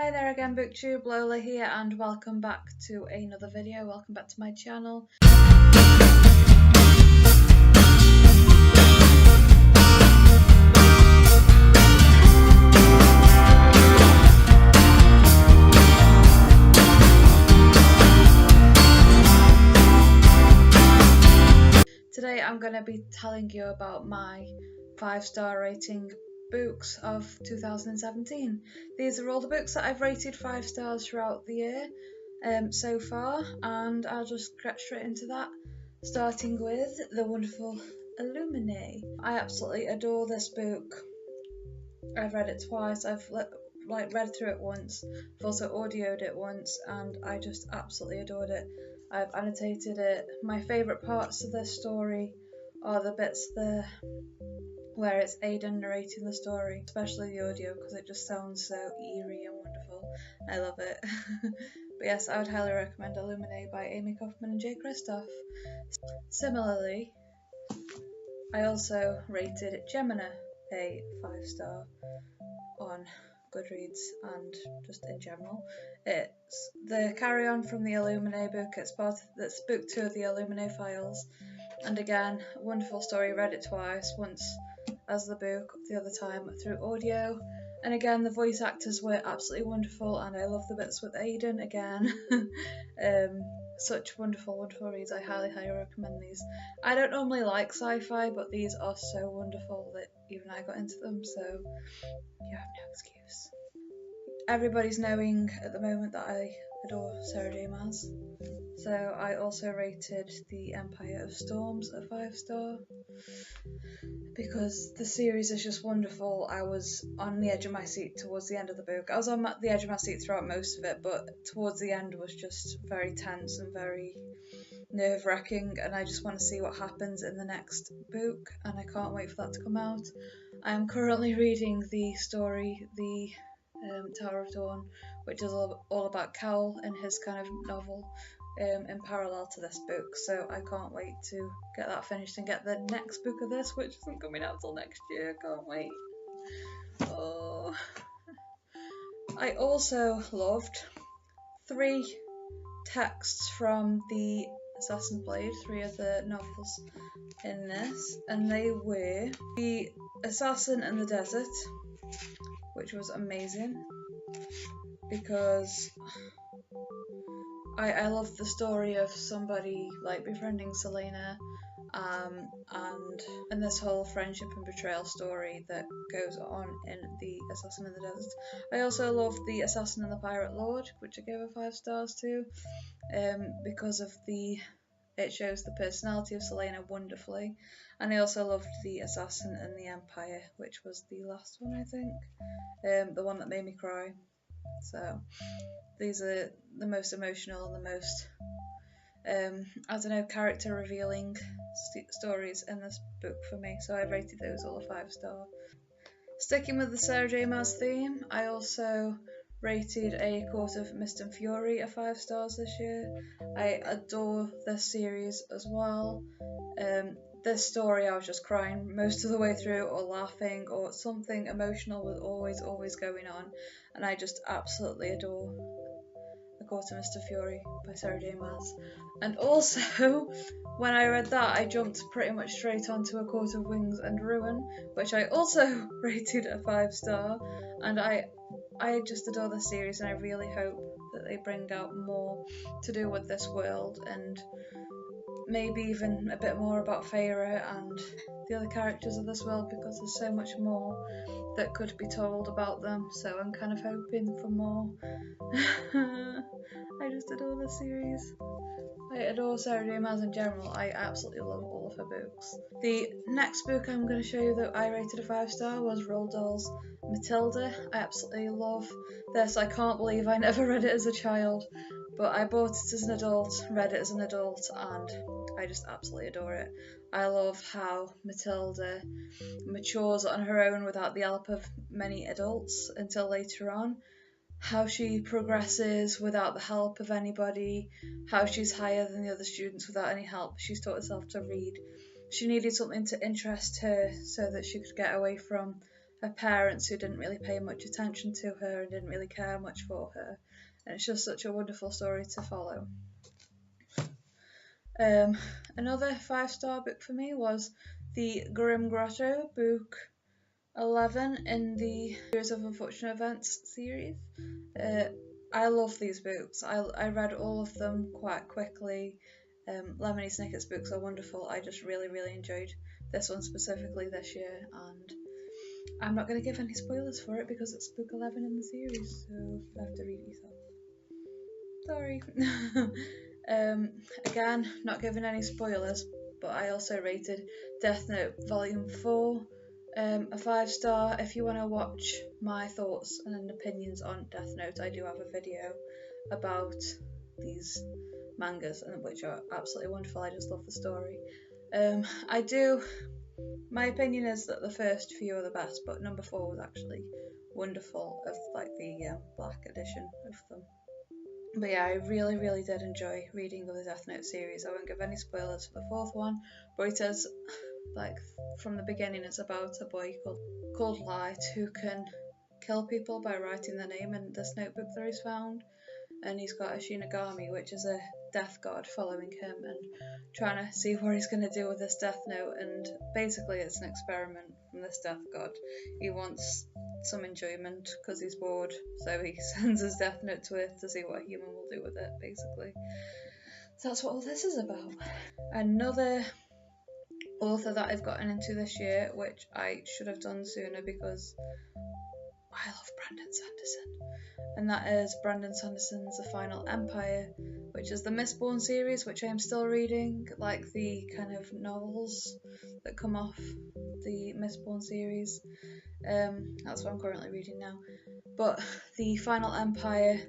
Hi there again, BookTube, Lola here, and welcome back to another video. Welcome back to my channel. Today I'm going to be telling you about my 5-star rating books of 2017. These are all the books that I've rated 5 stars throughout the year so far, and I'll just get straight into that, starting with the wonderful Illuminae. I absolutely adore this book. I've read it twice, I've read through it once, I've also audioed it once, and I just absolutely adored it. I've annotated it. My favourite parts of this story are the bits where it's Aidan narrating the story, especially the audio, because it just sounds so eerie and wonderful. I love it. But yes, I would highly recommend Illuminae by Amy Kaufman and Jay Kristoff. Similarly, I also rated Gemina a 5-star on Goodreads and just in general. It's the carry-on from the Illuminae book. It's book 2 of the Illuminae files, and again, wonderful story. Read it twice, once as the book, the other time through audio, and again the voice actors were absolutely wonderful, and I love the bits with Aidan again. Such wonderful reads. I highly recommend these. I don't normally like sci-fi, but these are so wonderful that even I got into them, so you have no excuse. Everybody's knowing at the moment that I adore Sarah J Maas, so I also rated The Empire of Storms a 5-star because the series is just wonderful. I was on the edge of my seat towards the end of the book. I was on the edge of my seat throughout most of it, but towards the end was just very tense and very nerve-wracking, and I just want to see what happens in the next book, and I can't wait for that to come out. I am currently reading the story, the Tower of Dawn, which is all about Cowell and his kind of novel in parallel to this book, so I can't wait to get that finished and get the next book of this, which isn't coming out till next year. Can't wait. Oh. I also loved 3 texts from the Assassin's Blade, 3 of the novels in this, and they were The Assassin in the Desert, which was amazing because I love the story of somebody like befriending Selena, and this whole friendship and betrayal story that goes on in The Assassin in the Desert. I also loved The Assassin and the Pirate Lord, which I gave a 5 stars to, because of it shows the personality of Selena wonderfully, and I also loved The Assassin and the Empire, which was the last one, I think, the one that made me cry. So these are the most emotional and the most I don't know, character revealing stories in this book for me, so I rated those all a 5-star. Sticking with the Sarah J Maas theme, I also rated A Court of Mist and Fury a 5 stars this year. I adore this series as well. This story I was just crying most of the way through, or laughing, or something emotional was always going on, and I just absolutely adore A Court of Mist and Fury by Sarah J Maas. And also, when I read that, I jumped pretty much straight onto A Court of Wings and Ruin, which I also rated a 5-star, and I just adore the series, and I really hope that they bring out more to do with this world, and maybe even a bit more about Feyre and the other characters of this world, because there's so much more that could be told about them, so I'm kind of hoping for more. I just adore this series. I adore Sarah J Maas in general. I absolutely love all of her books. The next book I'm going to show you that I rated a 5-star was Roald Dahl's Matilda. I absolutely love this. I can't believe I never read it as a child, but I bought it as an adult, read it as an adult, and I just absolutely adore it. I love how Matilda matures on her own without the help of many adults until later on, how she progresses without the help of anybody, how she's higher than the other students without any help. She's taught herself to read. She needed something to interest her so that she could get away from her parents who didn't really pay much attention to her and didn't really care much for her. And it's just such a wonderful story to follow. Another 5-star book for me was the Grim Grotto, book 11 in the Series of Unfortunate Events series. I love these books. I read all of them quite quickly. Lemony Snicket's books are wonderful. I just really enjoyed this one specifically this year, and I'm not going to give any spoilers for it because it's book 11 in the series, so you have to read it yourself. Sorry. Again, not giving any spoilers, but I also rated Death Note Volume 4 a 5-star. If you want to watch my thoughts and opinions on Death Note, I do have a video about these mangas, and which are absolutely wonderful. I just love the story. My opinion is that the first few are the best, but number 4 was actually wonderful, of like the black edition of them. But yeah, I really did enjoy reading the Death Note series. I won't give any spoilers for the 4th one, but it is, like, from the beginning, it's about a boy called Light who can kill people by writing their name in this notebook that he's found. And he's got a Shinigami, which is a death god, following him and trying to see what he's going to do with this death note. And basically it's an experiment from this death god. He wants some enjoyment because he's bored, so he sends his death note to Earth to see what a human will do with it, basically. So that's what all this is about. Another author that I've gotten into this year, which I should have done sooner because I love Brandon Sanderson, and that is Brandon Sanderson's The Final Empire, which is the Mistborn series, which I am still reading, like the kind of novels that come off the Mistborn series. That's what I'm currently reading now. But The Final Empire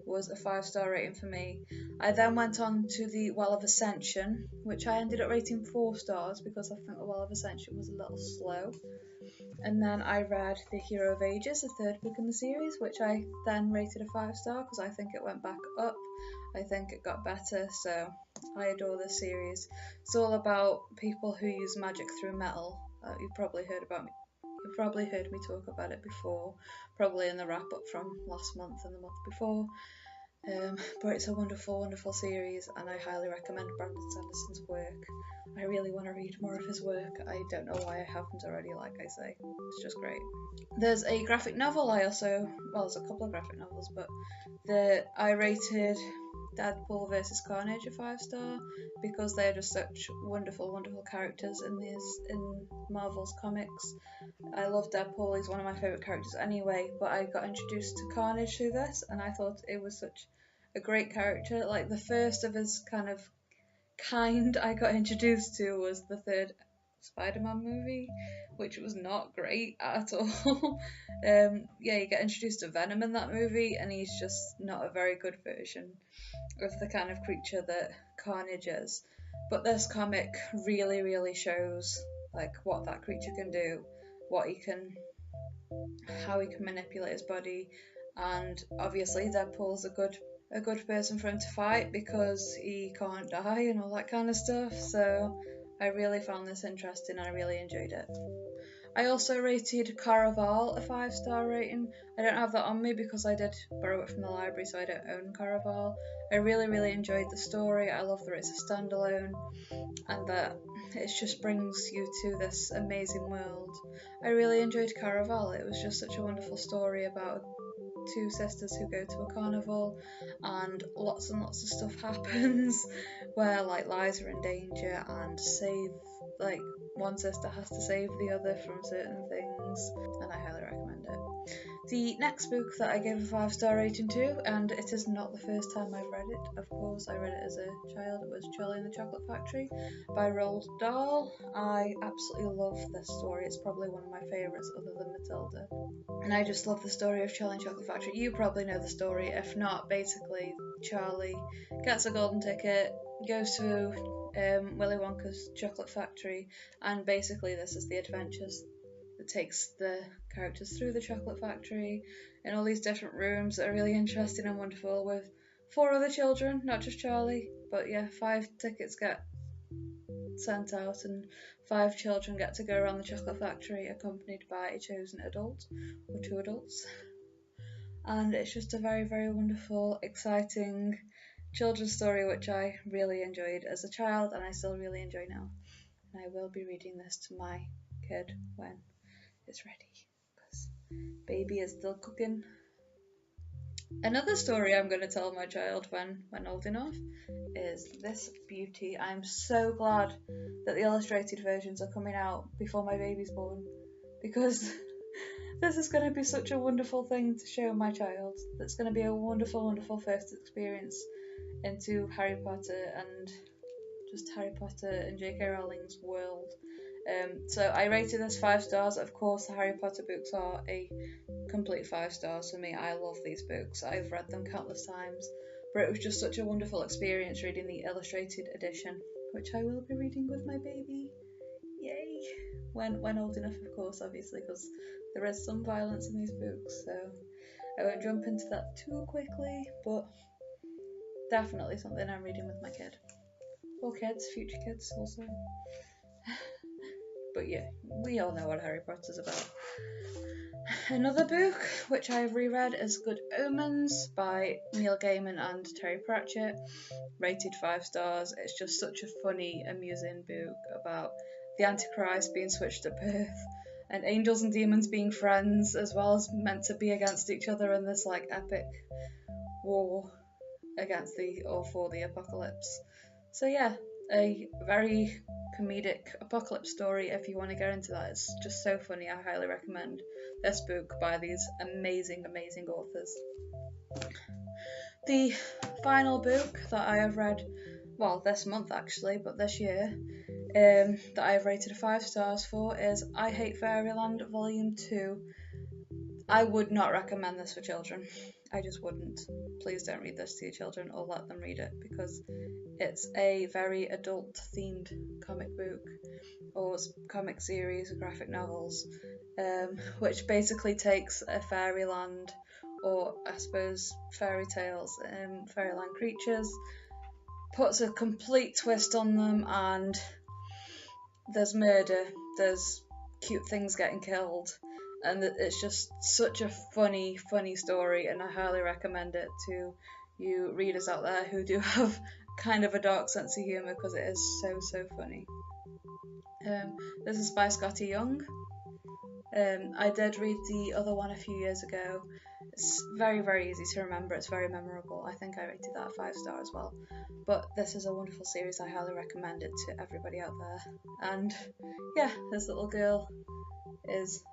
was a 5-star rating for me. I then went on to The Well of Ascension, which I ended up rating 4 stars because I think The Well of Ascension was a little slow. And then I read The Hero of Ages, the 3rd book in the series, which I then rated a 5-star because I think it went back up. I think it got better, so I adore this series. It's all about people who use magic through metal. You've probably heard me talk about it before, probably in the wrap-up from last month and the month before. But it's a wonderful series, and I highly recommend Brandon Sanderson's work. I really want to read more of his work. I don't know why I haven't already, like I say. It's just great. There's a graphic novel there's a couple of graphic novels, but I rated Deadpool vs Carnage a 5-star because they're just such wonderful characters in Marvel's comics. I love Deadpool, he's one of my favourite characters anyway, but I got introduced to Carnage through this, and I thought it was such a great character. Like, the first of his kind I got introduced to was the 3rd Spider-Man movie, which was not great at all. You get introduced to Venom in that movie, and he's just not a very good version of the kind of creature that Carnage is. But this comic really shows like what that creature can do, how he can manipulate his body, and obviously Deadpool's a good person for him to fight because he can't die and all that kind of stuff. So I really found this interesting and I really enjoyed it. I also rated Caraval a 5-star rating. I don't have that on me because I did borrow it from the library, so I don't own Caraval. I really enjoyed the story. I love that it's a standalone and that it just brings you to this amazing world. I really enjoyed Caraval. It was just such a wonderful story about 2 sisters who go to a carnival, and lots of stuff happens where like lives are in danger, and one sister has to save the other from certain things, and I highly recommend it. The next book that I gave a 5-star rating to, and it is not the first time I've read it, of course I read it as a child, it was Charlie and the Chocolate Factory by Roald Dahl. I absolutely love this story. It's probably one of my favourites other than Matilda. And I just love the story of Charlie and the Chocolate Factory. You probably know the story. If not, basically Charlie gets a golden ticket, goes to Willy Wonka's chocolate factory, and basically this is the adventures that takes the characters through the chocolate factory in all these different rooms that are really interesting and wonderful, with 4 other children, not just Charlie. But yeah, 5 tickets get sent out, and 5 children get to go around the chocolate factory accompanied by a chosen adult, or 2 adults. And it's just a very, very wonderful, exciting children's story which I really enjoyed as a child, and I still really enjoy now. And I will be reading this to my kid when it's ready, because baby is still cooking. Another story I'm going to tell my child when old enough is this beauty. I'm so glad that the illustrated versions are coming out before my baby's born, because this is going to be such a wonderful thing to show my child. That's going to be a wonderful, wonderful first experience into Harry Potter and just Harry Potter and J.K. Rowling's world. So I rated this 5 stars. Of course, the Harry Potter books are a complete 5 stars for me. I love these books. I've read them countless times, but it was just such a wonderful experience reading the illustrated edition, which I will be reading with my baby. Yay! When old enough, of course, obviously, because there is some violence in these books, so I won't jump into that too quickly, but definitely something I'm reading with my kid. Or kids, future kids also. But yeah, we all know what Harry Potter's about. Another book which I've reread is Good Omens by Neil Gaiman and Terry Pratchett, rated 5 stars. It's just such a funny, amusing book about the Antichrist being switched at birth, and angels and demons being friends, as well as meant to be against each other in this like epic war against the or for the apocalypse. So yeah, a very comedic apocalypse story. If you want to get into that, it's just so funny. I highly recommend this book by these amazing, amazing authors. The final book that I have read, well, this month actually, but this year, that I have rated 5 stars for is I Hate Fairyland Volume 2. I would not recommend this for children. I just wouldn't. Please don't read this to your children or let them read it, because it's a very adult themed comic book or comic series of graphic novels, which basically takes a fairyland, or I suppose fairy tales, fairyland creatures, puts a complete twist on them, and there's murder, there's cute things getting killed, and it's just such a funny, funny story, and I highly recommend it to you readers out there who do have kind of a dark sense of humour, because it is so, so funny. This is by Skottie Young. I did read the other one a few years ago. It's very, very easy to remember. It's very memorable. I think I rated that a 5 star as well. But this is a wonderful series. I highly recommend it to everybody out there. And yeah, this little girl is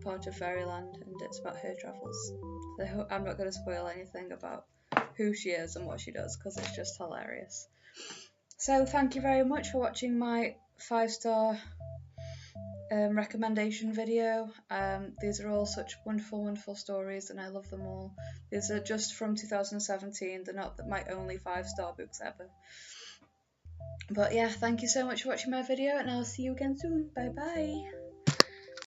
part of Fairyland, and it's about her travels. So I'm not going to spoil anything about who she is and what she does, because it's just hilarious. So thank you very much for watching my 5-star recommendation video. These are all such wonderful, wonderful stories, and I love them all. These are just from 2017. They're not my only 5-star books ever. But yeah, thank you so much for watching my video, and I'll see you again soon. Bye bye.